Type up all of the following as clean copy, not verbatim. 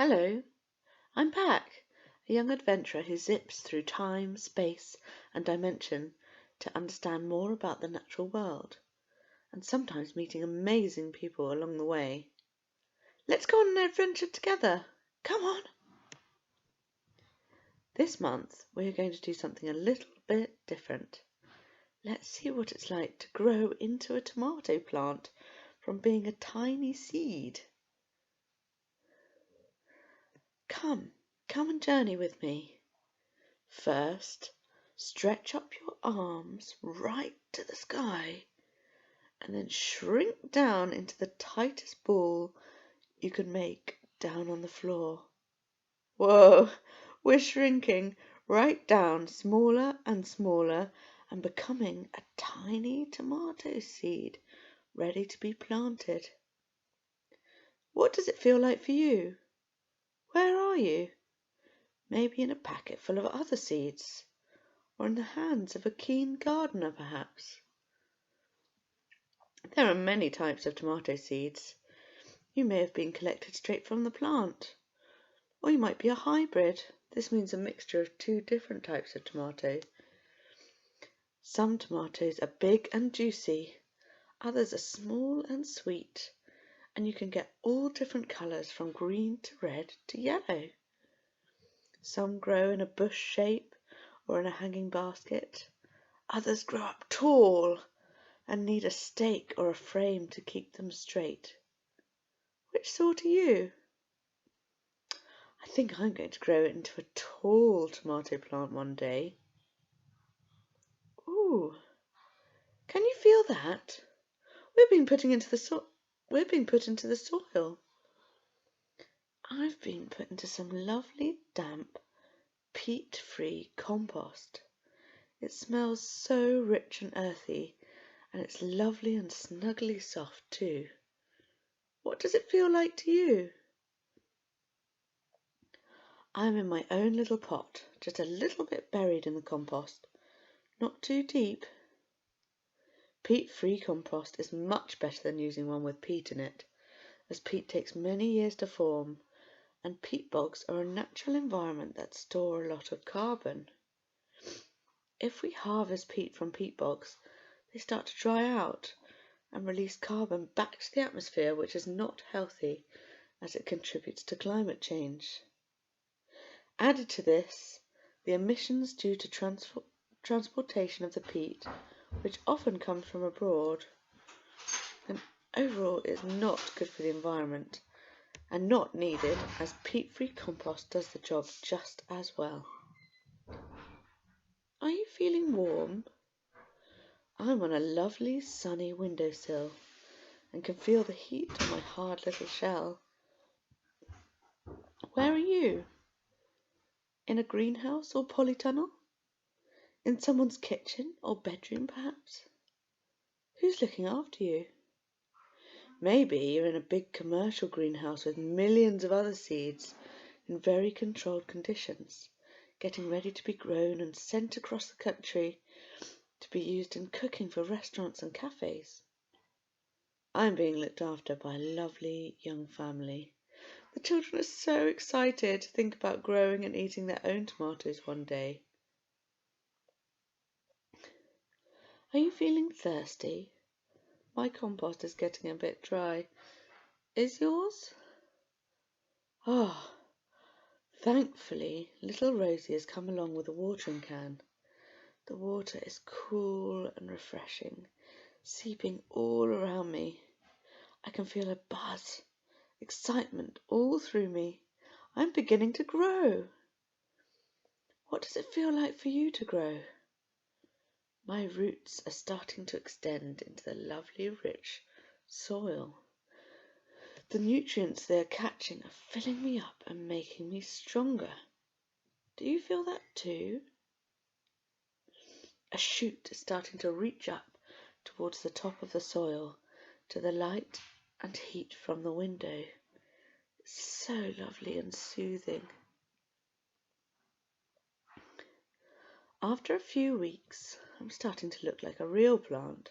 Hello, I'm PAK, a young adventurer who zips through time, space, and dimension to understand more about the natural world, and sometimes meeting amazing people along the way. Let's go on an adventure together! Come on! This month we are going to do something a little bit different. Let's see what it's like to grow into a tomato plant from being a tiny seed. Come and journey with me. First, stretch up your arms right to the sky and then shrink down into the tightest ball you can make down on the floor. Whoa, we're shrinking right down, smaller and smaller, and becoming a tiny tomato seed ready to be planted. What does it feel like for you? Where are you? Maybe in a packet full of other seeds, or in the hands of a keen gardener, perhaps. There are many types of tomato seeds. You may have been collected straight from the plant, or you might be a hybrid. This means a mixture of two different types of tomato. Some tomatoes are big and juicy, others are small and sweet, and you can get all different colours from green to red to yellow. Some grow in a bush shape or in a hanging basket. Others grow up tall and need a stake or a frame to keep them straight. Which sort are you? I think I'm going to grow it into a tall tomato plant one day. Ooh, can you feel that? We're being put into the soil. I've been put into some lovely, damp, peat-free compost. It smells so rich and earthy, and it's lovely and snuggly soft too. What does it feel like to you? I'm in my own little pot, just a little bit buried in the compost, not too deep. Peat-free compost is much better than using one with peat in it, as peat takes many years to form, and peat bogs are a natural environment that store a lot of carbon. If we harvest peat from peat bogs, they start to dry out and release carbon back to the atmosphere, which is not healthy as it contributes to climate change. Added to this, the emissions due to transportation of the peat, which often comes from abroad, and overall is not good for the environment and not needed, as peat-free compost does the job just as well. Are you feeling warm? I'm on a lovely sunny windowsill and can feel the heat on my hard little shell. Where are you? In a greenhouse or polytunnel? In someone's kitchen or bedroom, perhaps? Who's looking after you? Maybe you're in a big commercial greenhouse with millions of other seeds in very controlled conditions, getting ready to be grown and sent across the country to be used in cooking for restaurants and cafes. I'm being looked after by a lovely young family. The children are so excited to think about growing and eating their own tomatoes one day. Are you feeling thirsty? My compost is getting a bit dry. Is yours? Thankfully, little Rosie has come along with a watering can. The water is cool and refreshing, seeping all around me. I can feel a buzz, excitement all through me. I'm beginning to grow. What does it feel like for you to grow? My roots are starting to extend into the lovely, rich soil. The nutrients they are catching are filling me up and making me stronger. Do you feel that too? A shoot is starting to reach up towards the top of the soil to the light and heat from the window. It's so lovely and soothing. After a few weeks, I'm starting to look like a real plant.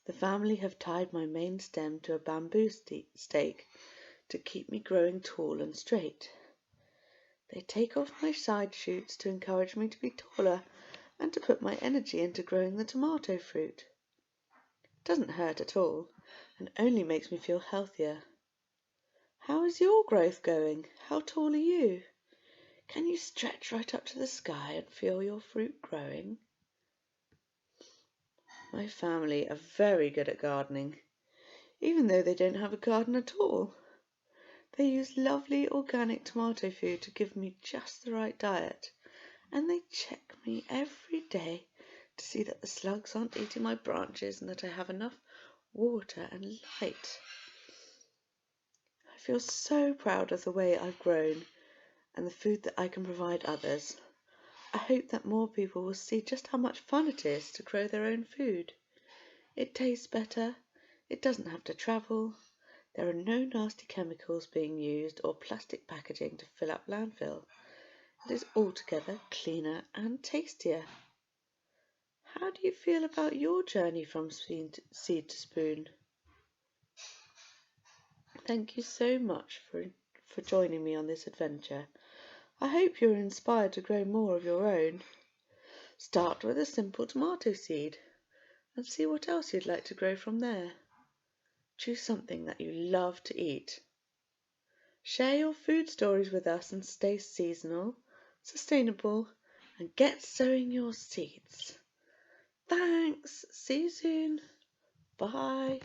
The family have tied my main stem to a bamboo stake to keep me growing tall and straight. They take off my side shoots to encourage me to be taller and to put my energy into growing the tomato fruit. It doesn't hurt at all and only makes me feel healthier. How is your growth going? How tall are you? Can you stretch right up to the sky and feel your fruit growing? My family are very good at gardening, even though they don't have a garden at all. They use lovely organic tomato food to give me just the right diet, and they check me every day to see that the slugs aren't eating my branches and that I have enough water and light. I feel so proud of the way I've grown and the food that I can provide others. I hope that more people will see just how much fun it is to grow their own food. It tastes better, it doesn't have to travel, there are no nasty chemicals being used or plastic packaging to fill up landfill. It is altogether cleaner and tastier. How do you feel about your journey from seed to spoon? Thank you so much for joining me on this adventure. I hope you're inspired to grow more of your own. Start with a simple tomato seed and see what else you'd like to grow from there. Choose something that you love to eat. Share your food stories with us and stay seasonal, sustainable, and get sowing your seeds. Thanks. See you soon. Bye.